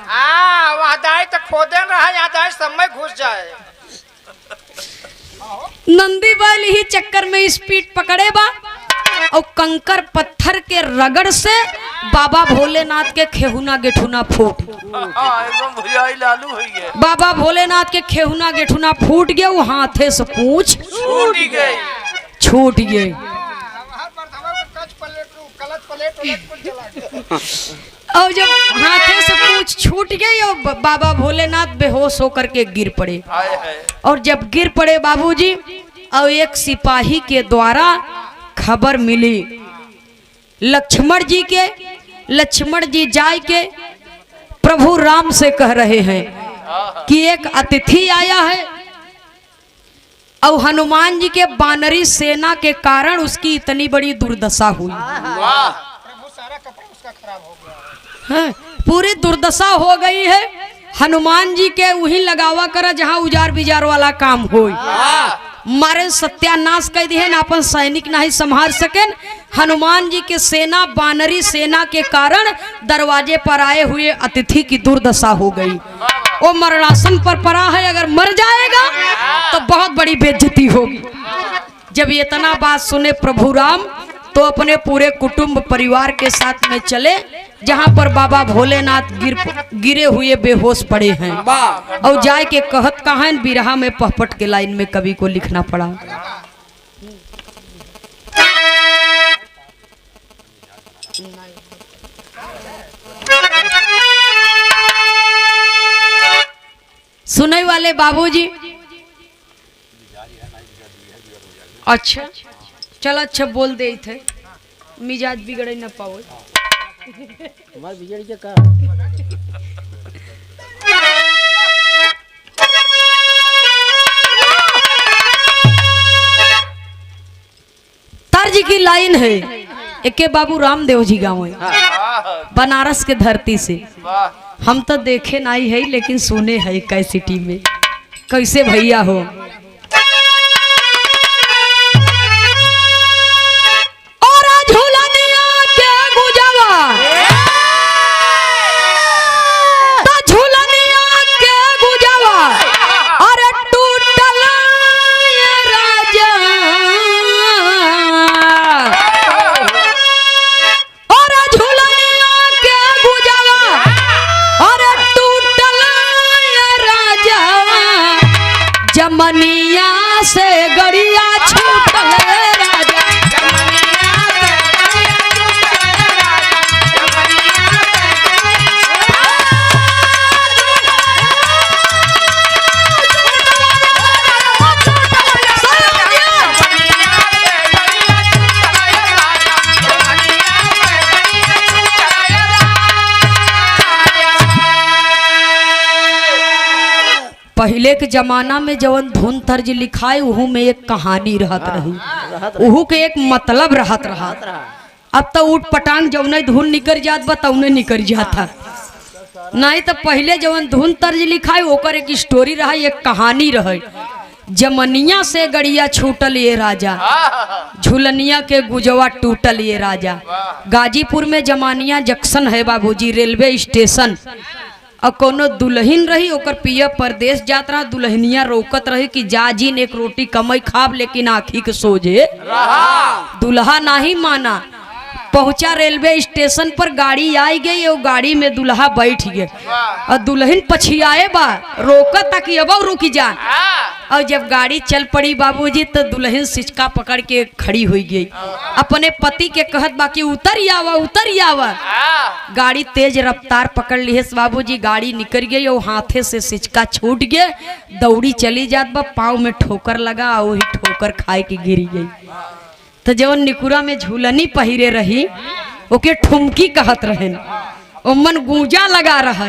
S2: वहाँ दाई तो खोदे रहा यहाँ दाई सब में घुस जाए।
S1: नंदी बैल ही चक्कर में स्पीड पकड़े बा और कंकर पत्थर के रगड़ से बाबा भोलेनाथ के खेहुना गेठुना फूट।
S2: एकदम भुजाई लालू हुई है।
S1: बाबा भोलेनाथ के खेहुना गेठुना फूट गया। वो हाथे से पूछ छूट गई। और जब हाथे से पूछ छूट गई और बाबा भोलेनाथ बेहोश होकर के गिर पड़े। और जब गिर पड़े बाबूजी और एक सिपाही के द्वारा खबर मिली लक्ष्मण जी के। लक्ष्मण जी जाय के प्रभु राम से कह रहे हैं कि एक अतिथि आया है और हनुमान जी के बानरी सेना के कारण उसकी इतनी बड़ी दुर्दशा हुई।
S2: सारा कपड़ा उसका खराब हो गया
S1: है पूरी दुर्दशा हो गई है। हनुमान जी के वही लगावा कर जहाँ उजार बिजार वाला काम हो मारे सत्यानाश कर दिए अपन सैनिक नहीं संभाल सकें। हनुमान जी के सेना बानरी सेना के कारण दरवाजे पर आए हुए अतिथि की दुर्दशा हो गई। वो मरणासन पर पड़ा है अगर मर जाएगा तो बहुत बड़ी बेइज्जती होगी। जब इतना बात सुने प्रभु राम तो अपने पूरे कुटुंब परिवार के साथ में चले जहाँ पर बाबा भोलेनाथ गिरे हुए बेहोश पड़े हैं।
S4: वाह
S1: और जाए के कहत कहां बिरहा में पहपट के लाइन में कवि को लिखना पड़ा। सुनने वाले बाबूजी, अच्छा चल अच्छा बोल दे थे, मिजाज बिगड़े न पाओ।
S3: हमार बिजली के का
S1: तारजी की लाइन है, एके बाबू रामदेव जी गाँव है, बनारस के धरती से। हम तो देखे नहीं है लेकिन सुने है कैसेटी में। कैसे भैया हो, और झूलनिया के गुजवा तो झूलनिया के गुजवा अरे टूटल ये राजा, और झूलनिया के गुजवा अरे टूटल ये राजा, जमनिया से गड़िया छूटल राजा। पहले के जमाना में जवन धुन तर्ज लिखाए उहू में एक कहानी रहत रही, उहू के एक मतलब रहत रहा। अब तो उठ पटांग जवन धुन निकल जात बा तौने निकल जाता, नहीं तो पहले जवन धुन तर्ज लिखाए ओकर एक स्टोरी रहा, एक कहानी रहे। जमनिया से गड़िया छूटल ये राजा, झूलनिया के गुजवा टूटल ये राजा। गाजीपुर में जमानिया जंक्शन है बाबूजी, रेलवे स्टेशन। और कोनो दुल्हन रही, ओकर पिया परदेश जात रहा, दुल्हनिया रोकत रही कि जा जी ने एक रोटी कमई खाब लेकिन आँखी के सोजे। दुल्हा नहीं माना, पहुंचा रेलवे स्टेशन पर, गाड़ी आई गई और गाड़ी में दुल्हा बैठ गए और दुल्हन पछियाए बा, रोकत तक अब रुक जा। और जब गाड़ी चल पड़ी बाबूजी तो दुल्हन सिचका पकड़ के खड़ी हुई गई, अपने पति के कहत बाकी उतर आवा उतर आवा। गाड़ी तेज रफ्तार पकड़ ली है बाबूजी, गाड़ी निकल गई और हाथे से सिचका छूट गए, दौड़ी चली जात बा, पाँव में ठोकर लगा और वही ठोकर खाए के गिरी गई। तो जवन निकुरा में झूलनी पहिरे रही ओके ठुमकी कहत रहन, ओमन गूंजा लगा रहा,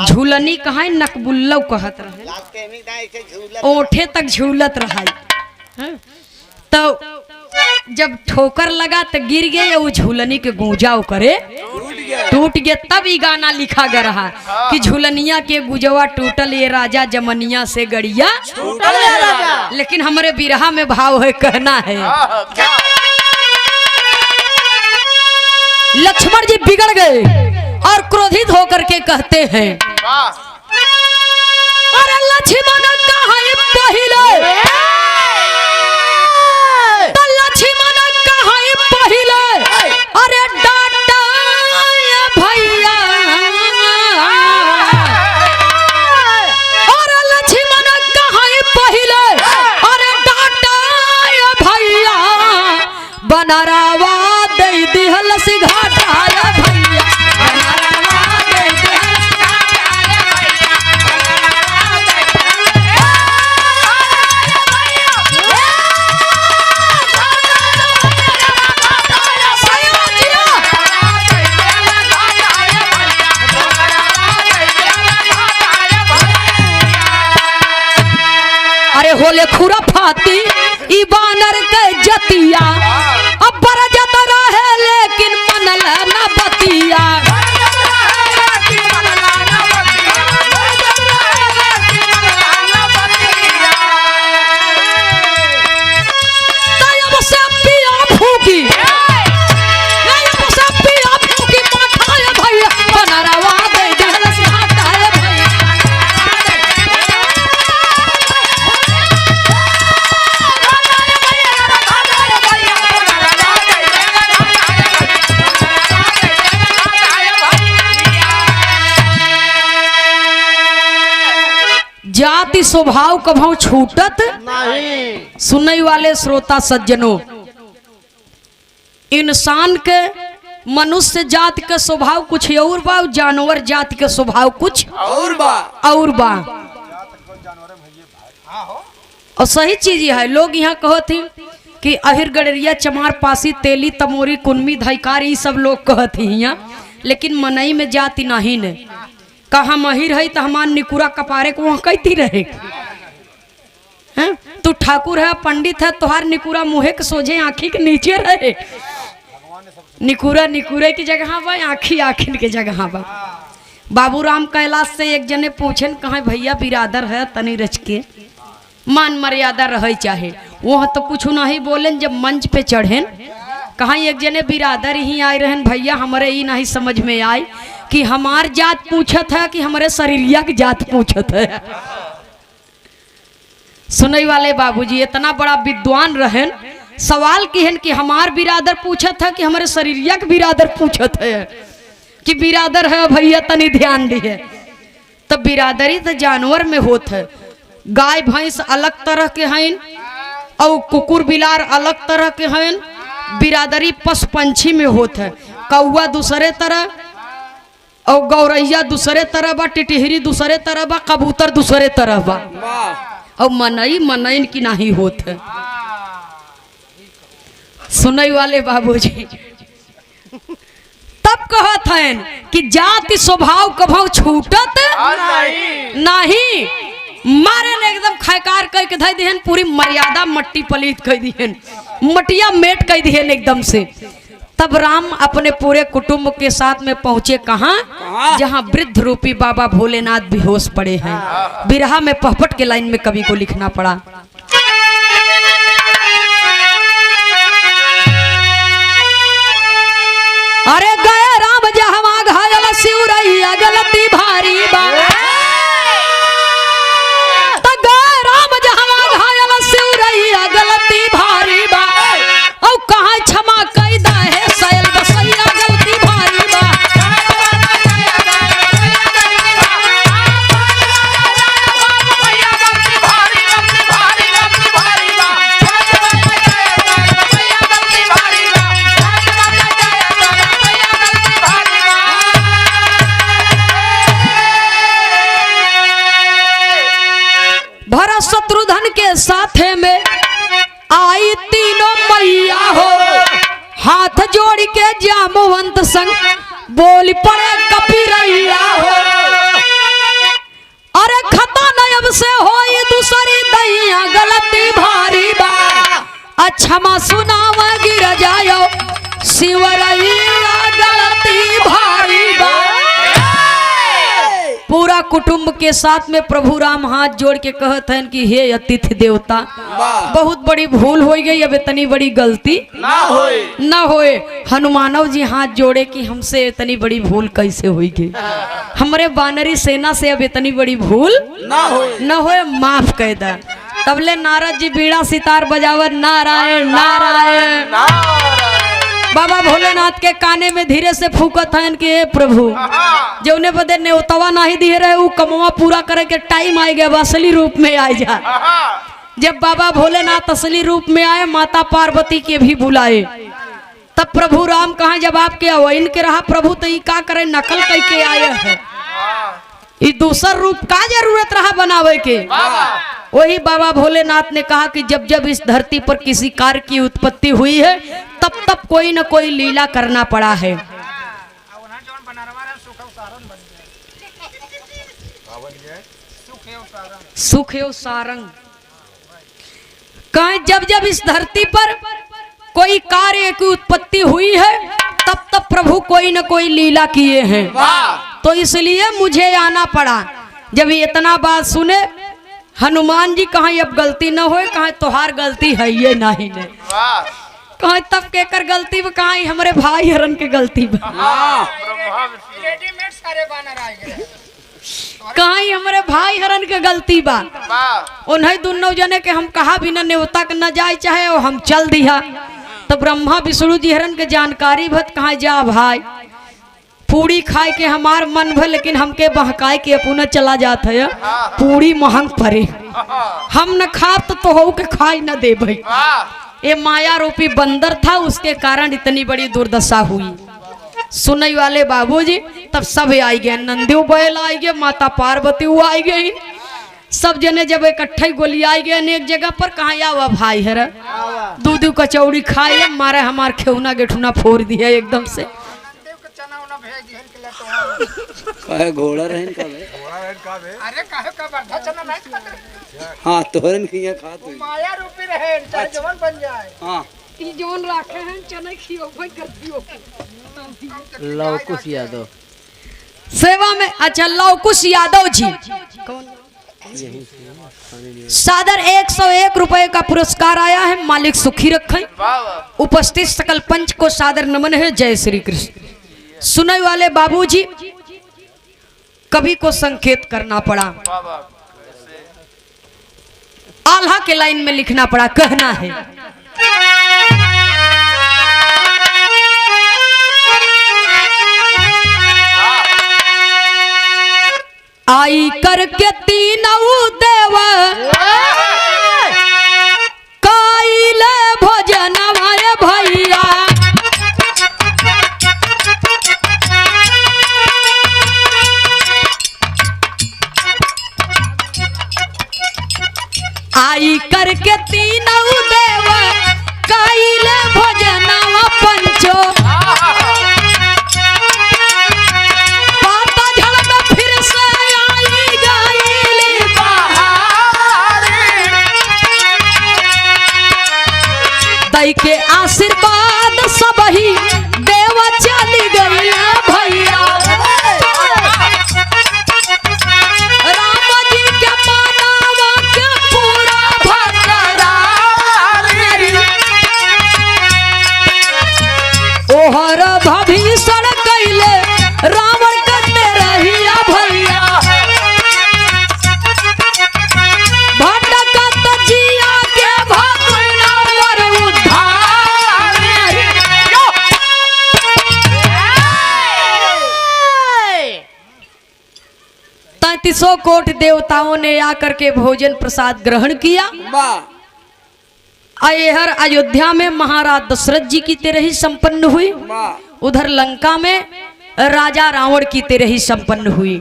S1: झूलनी कहा नकबुल्लव कहत रहे, ओठे तक झूलत रहा। तो जब ठोकर लगा तो गिर गए, वो झूलनी के गूंजा करे टूट गया। तब ये गाना लिखा गया रहा कि झूलनिया के गुजवा टूटल ये राजा, जमनिया से गड़िया छूटल ये राजा। लेकिन हमारे बिरहा में भाव है, कहना है लक्ष्मण जी बिगड़ गए और क्रोधित होकर के कहते हैं, अरे लक्ष्मण कहाँ पहिले, तो लक्ष्मण कहाँ पहिले, अरे डाटा भैया, अरे लक्ष्मण कहाँ पहिले, अरे डाटा भैया, बनरावा दे दिहल से घाटा भैया, बनरावा दे दिहल से होले खुरा फाती ई बानर के जतिया, अब बरजत रहे लेकिन मनल न बतिया। तब से पिया फूकी, तब से पिया फूकी माथा भैया, बनरवा दे दिहल से घाटा भैया। जाति स्वभाव कभू छूटत
S3: नहीं।
S1: सुनने वाले श्रोता सज्जनों, इंसान के मनुष्य जाति का स्वभाव कुछ और बा, जानवर जाति का स्वभाव कुछ
S4: और बा।
S1: और बा। और सही चीज है। लोग यहाँ कहत ही कि अहिर गडरिया चमार पासी तेली तमोरी कुनमी धैकार ये सब लोग कहत ही यहाँ, लेकिन मनई में जाति नहीं ने। कहा महिर है तो हमार निकुरा कपारे को वहाँ कहती रहे हैं? तू ठाकुर है पंडित है, तुहार निकुरा मुहे के सोझे आँखी के नीचे रहे। निकुरा निकुरे की जगह बा, आँखी आँखिन के जगह बा। बाबूराम कैलाश से एक जने पूछन कहा भैया बिरादर है तनी रच के मान मर्यादा रहे चाहे, वह तो कुछ नहीं बोलेन। जब मंच पे चढ़ेन कहा एक जने बिरादर ही आए रहन भैया, हमारे ही नहीं समझ में आए कि हमार जात पूछत है कि हमारे शरीरिया की जात पूछत है। सुनई वाले बाबूजी इतना बड़ा विद्वान रहन, सवाल किहन कि हमार बिरादर पूछत है कि हमारे शरीरिया के बिरादर पूछत है कि बिरादर है भैया तनी ध्यान दिए। तो बिरादरी तो जानवर में होत है। गाय भैंस अलग तरह के हैं और कुकुर बिलार अलग तरह के हैं। बिरादरी पशु पंछी में होत है। कौआ दूसरे तरह और गौरैया दूसरे तरह बा, टिटहरी दूसरे तरह बा, कबूतर दूसरे तरह बा। और मनई मनईन की नहीं होत है। सुनई वाले बाबूजी तब कहत हैं कि जाति स्वभाव कभू छूटत नहीं। मारे ने एकदम खैकार कह के धई दिहन, पूरी मर्यादा मट्टी पलीत कह दिहन, मटिया मेट कह दिहन एकदम से। तब राम अपने पूरे कुटुंब के साथ में पहुंचे कहाँ? जहाँ वृद्ध रूपी बाबा भोलेनाथ बेहोश पड़े हैं। बिरहा में पहपट के लाइन में कवि को लिखना पड़ा। अरे गए राम जहवा घायल सिउरैया गलती भारी बा। तो गए राम जहवा घायल सिउरैया गलती भारी बा। औ कहाँ क्षमा कैदा है सैल बसैया गलती भारी बा। भरत शत्रुघ्न के साथे में आई तीनों मैया हो, हाथ जोड़ के जामवंत संग बोल पड़े कपिरैया हो। अरे खता नयब से हो ये दूसरी दैया गलती भारी बा। क्षमा सुनावा गिर जायो शिवरैया गलती भारी बा। पूरा कुटुंब के साथ में प्रभु राम हाथ जोड़ के कहत हैं कि हे अतिथि देवता, बहुत बड़ी भूल हो गई, अब इतनी बड़ी गलती ना होए। हनुमानव जी हाथ जोड़े कि हमसे इतनी बड़ी भूल कैसे होगी, हमारे बानरी सेना से अब इतनी बड़ी भूल ना होए, माफ कर दे। तबले नारद जी बीड़ा सितार बजावर नारायण नारायण। बाबा भोलेनाथ के काने में धीरे से फूकत हैं कि हे प्रभु, जो उन्हें बदे न्योतवा नहीं दिए रहे वो कमवा पूरा करे के टाइम आ गया, असली रूप में आ जा। जब बाबा भोलेनाथ असली रूप में आए, माता पार्वती के भी बुलाए, तब प्रभु राम कहा जब आपके अवैन के रहा प्रभु तो ये का करे, नकल करके आए हैं, ये दूसर रूप का जरूरत रहा बनावे के। वही बाबा भोलेनाथ ने कहा कि जब जब इस धरती पर किसी कार्य की उत्पत्ति हुई है तब तब कोई न कोई लीला करना पड़ा है। सुख एवं सारंग कहें जब जब इस धरती पर कोई कार्य की उत्पत्ति हुई है तब तब प्रभु कोई न कोई लीला किए हैं, तो इसलिए मुझे आना पड़ा। जब ये इतना बात सुने हनुमान जी कहा अब गलती न होए, कहा तोहार गलती है ये नहीं ने, कहा तब केकर गलती कहा हमारे भाई हरन के गलती कहा हमारे भाई हरन के गलती बा। उन्हें दोनों जने के हम कहा बिना न्योता के न जाए चाहे और हम चल दिया। तो ब्रह्मा विष्णु जी हरन के जानकारी भत कहा जा भाई पूरी खाए के हमार मन भर, लेकिन हमके बहकाए के अपना चला जात है। पूरी महंग पड़े, हम न खात तो हो के खाई न दे भाई। ये माया रूपी बंदर था, उसके कारण इतनी बड़ी दुर्दशा हुई। सुनई वाले बाबूजी तब सब आई गए, नंदियों बैल आई गए, माता पार्वती वो आई गई, सब जने जब इकट्ठे गोली आई गए एक जगह पर। कहाँ आवा भाई है दूध कचौड़ी खाए मारे हमार खेउना गेठुना फोड़ दिया एकदम से।
S4: कहे घोड़ा रहन का बे?
S2: अरे काहे का बर्धा चना नहीं खाते?
S4: हाँ तोरन खिया खात हुई।
S2: माया रूपी रहे चाहे जवान बन जाए।
S4: हाँ
S1: ई जोन राखे हैं चने खियो भाई गलतियों
S3: लवकुश यादव
S1: सेवा में। अच्छा लवकुश यादव जी सादर 101 रुपए का पुरस्कार आया है, मालिक सुखी रखें। उपस्थित सकल पंच को सादर नमन है। जय श्री कृष्ण। सुनने वाले बाबूजी कवि को संकेत करना पड़ा, आल्हा के लाइन में लिखना पड़ा, कहना है आई करके तीनऊ देव काइले भोजन हमारे भैया। आई करके तीनऊ देव काइले भोजन पंचो। दई के आशीर्वाद सब ही देव चली गई भैया। राम जी के मानवा के पूरा भकरा ओहर भविष्य कैले रावण करते रहिया भैया। भटकत जिया के भगना वर उद्धार। 33 कोट देवताओं ने आकर के भोजन प्रसाद ग्रहण किया। अयहर अयोध्या में महाराज दशरथ जी की तरह ही संपन्न हुई, उधर लंका में राजा रावण की तरह ही संपन्न हुई।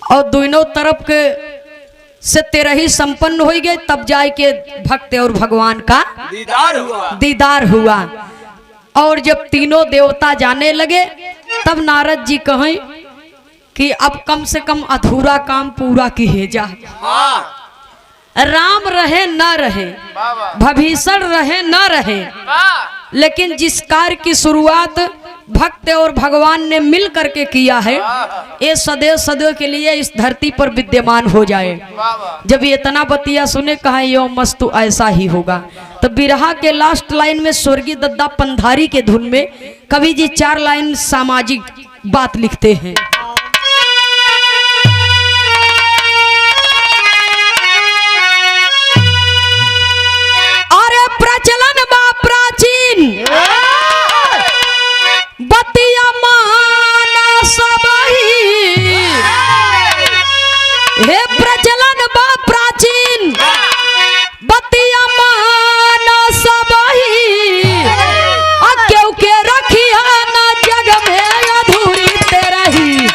S1: और दोनों तरफ के से तेरह ही संपन्न हो गए, तब जाए के भक्त और भगवान का दीदार हुआ। और जब तीनों देवता जाने लगे तब नारद जी कहें कि अब कम से कम अधूरा काम पूरा किए जा। राम रहे न रहे, भविष्य रहे न रहे, लेकिन जिस कार्य की शुरुआत भक्त और भगवान ने मिल करके किया है, ये सदैव सदैव के लिए इस धरती पर विद्यमान हो जाए। जब ये इतना बतिया सुने कहा यो मस्तु ऐसा ही होगा। तो बिरहा के लास्ट लाइन में स्वर्गीय दद्दा पंधारी के धुन में कवि जी 4 लाइन सामाजिक बात लिखते हैं। अरे प्रचलन बा प्राचीन बतिया माना सबही, हे प्रचलन बा प्राचीन बतिया माना सबही। क्यों के रखिया ना जग में अधूरी तेरही।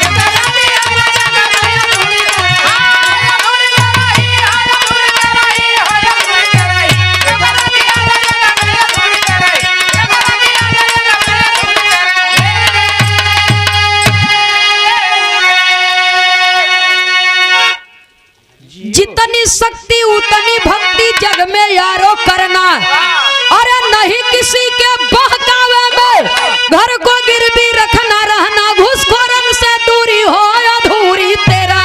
S1: जितनी शक्ति उतनी भक्ति जग में यारो करना। अरे नहीं किसी के बहकावे में घर को गिरवी रखना, रहना घुसखोरन से दूरी हो अधूरी तेरा।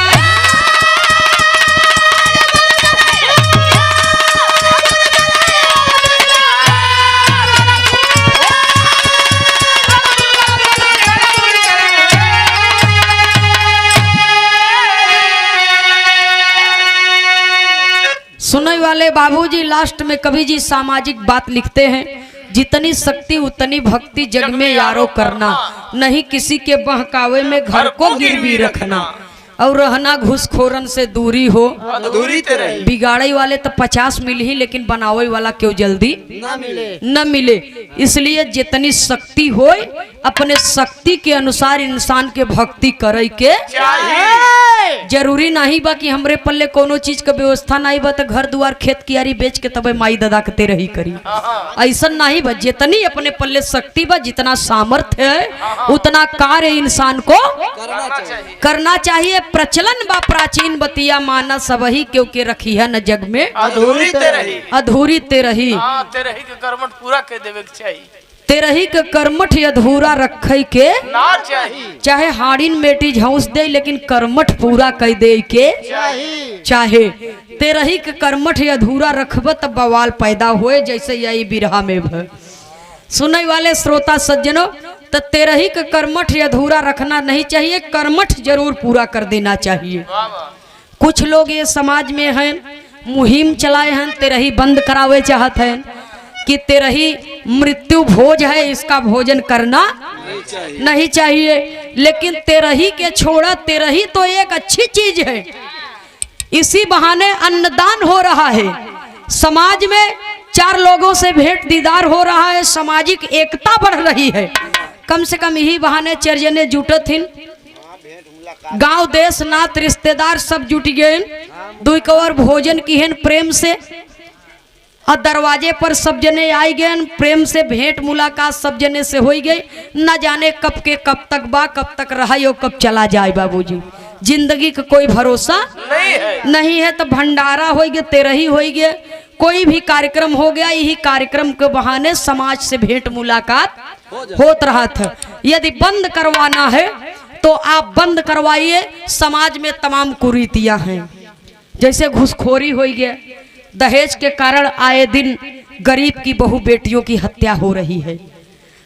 S1: सुनने वाले बाबूजी लास्ट में कवि जी सामाजिक बात लिखते हैं। जितनी शक्ति उतनी भक्ति जग में यारो करना, नहीं किसी के बहकावे में घर को गिरवी रखना, और रहना घुसखोरन से दूरी हो।
S2: दूरी ते रही।
S1: बिगाड़े वाले तो 50 मिल ही, लेकिन बनावे वाला क्यों जल्दी न मिले। इसलिए जितनी शक्ति हो अपने शक्ति के अनुसार इंसान के भक्ति करे के जरूरी नहीं बा कि हमरे पल्ले कोनो चीज का व्यवस्था नहीं बा तो घर दुआर खेत कियारी बेच के तबे माई दादा के रही करी, ऐसा नहीं बा। जितनी अपने पल्ले शक्ति बा, जितना सामर्थ्य है उतना कार्य इंसान को करना चाहिए। प्रचलन बा प्राचीन बतिया माना सबही क्योंकि रखी है न जग में
S2: अधूरी ते रही।
S1: अधूरी ते रही।
S2: ते रही के कर्मठ पूरा कर देवे के चाहिए।
S1: तेरही के कर्मठ अधूरा रखे के
S2: ना चाहिए।
S1: चाहे हाड़िन मेटी झौस दे, लेकिन कर्मठ पूरा कर दे के चाहे। तेरही के कर्मठ अधूरा रखब तब बवाल पैदा होए, जैसे यही बिरहा में भ सुनने वाले श्रोता सज्जनों, तो तेरही के कर्मठ अधूरा रखना नहीं चाहिए, कर्मठ जरूर पूरा कर देना चाहिए। कुछ लोग ये समाज में हैं मुहिम चलाए हैं, तेरही बंद करावे चाहत हैं कि तेरही मृत्यु भोज है, इसका भोजन करना नहीं चाहिए। लेकिन तेरही के छोड़ा, तेरही तो एक अच्छी चीज है। इसी बहाने अन्नदान हो रहा है, समाज में 4 लोगों से भेंट दीदार हो रहा है, सामाजिक एकता बढ़ रही है। कम से कम यही बहाने 4 जने जुटत हिन, गांव देश नात रिश्तेदार सब जुट गए, 2 कवर भोजन की है प्रेम से, और दरवाजे पर सब जने आई गए, प्रेम से भेंट मुलाकात सब जने से हो गई। न जाने कब के कब तक बा, कब तक रहा और कब चला जाए। बाबूजी जिंदगी का कोई भरोसा नहीं है। तो भंडारा हो गया, तेरही हो गया, कोई भी कार्यक्रम हो गया, यही कार्यक्रम के बहाने समाज से भेंट मुलाकात होत रहा था। यदि बंद करवाना है तो आप बंद करवाइए। समाज में तमाम कुरीतियां हैं, जैसे घूसखोरी हो गया, दहेज के कारण आए दिन गरीब की बहु बेटियों की हत्या हो रही है।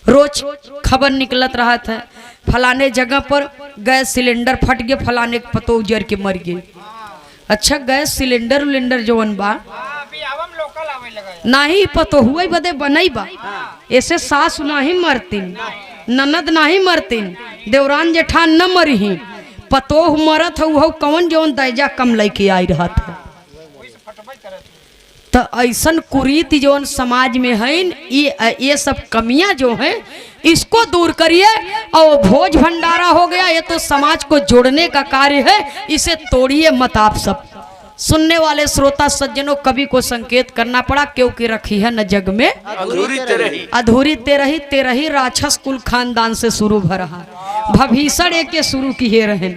S1: रोज खबर निकलत रहा था फलाने जगह पर गैस सिलेंडर फट गया, फलाने पतो उजर के मर गए। अच्छा गैस सिलेंडर उलेंडर जवन बा नहीं पतो हुआ बदे बनई बा, ऐसे सास नहीं मरतीन, ननद नहीं मरतीन, देवरान जेठान न मरी, पतोह मरत हो कौन जवन दैजा कम लेके आई रहा था। तो ऐसन कुरीति जो समाज में है, ये सब कमियां जो हैं इसको दूर करिए। और भोज भंडारा हो गया, ये तो समाज को जोड़ने का कार्य है, इसे तोड़िए मत आप सब। सुनने वाले श्रोता सज्जनों, कवि को संकेत करना पड़ा क्योंकि रखी है न जग में
S2: अधूरी ते रही।
S1: अधूरी तेरही। तेरही राक्षस कुल खानदान से शुरू भ रहा, भभीषण एक के शुरू किए रहे।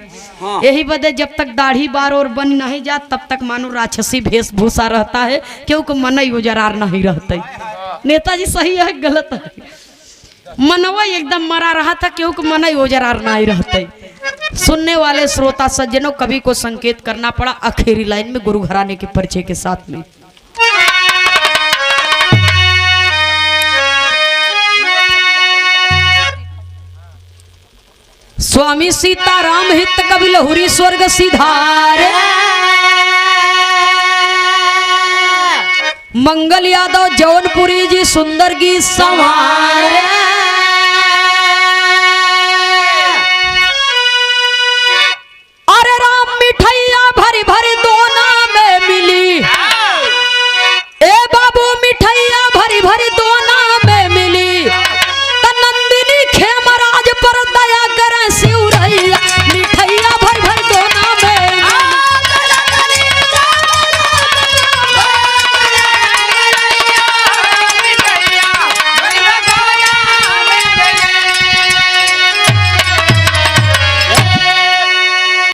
S1: यही वजह जब तक दाढ़ी बार और बन नहीं जात तब तक मानो राक्षसी वेशभूषा रहता है, क्योंकि मनई उजरार नहीं रहते। नेताजी सही है गलत है? मनवा एकदम मरा रहा था, क्योंकि मनई उजरार नहीं रहते। सुनने वाले श्रोता सज्जनों, कवि को संकेत करना पड़ा आखिरी लाइन में गुरु घराने के परिचय के साथ में। स्वामी सीताराम हित कवि लहुरी स्वर्ग सिधारे, मंगल यादव जौनपुरी जी सुंदर गीत संवारे। अरे राम मिठैया भरी भरी दोना में मिली, ए बाबू मिठैया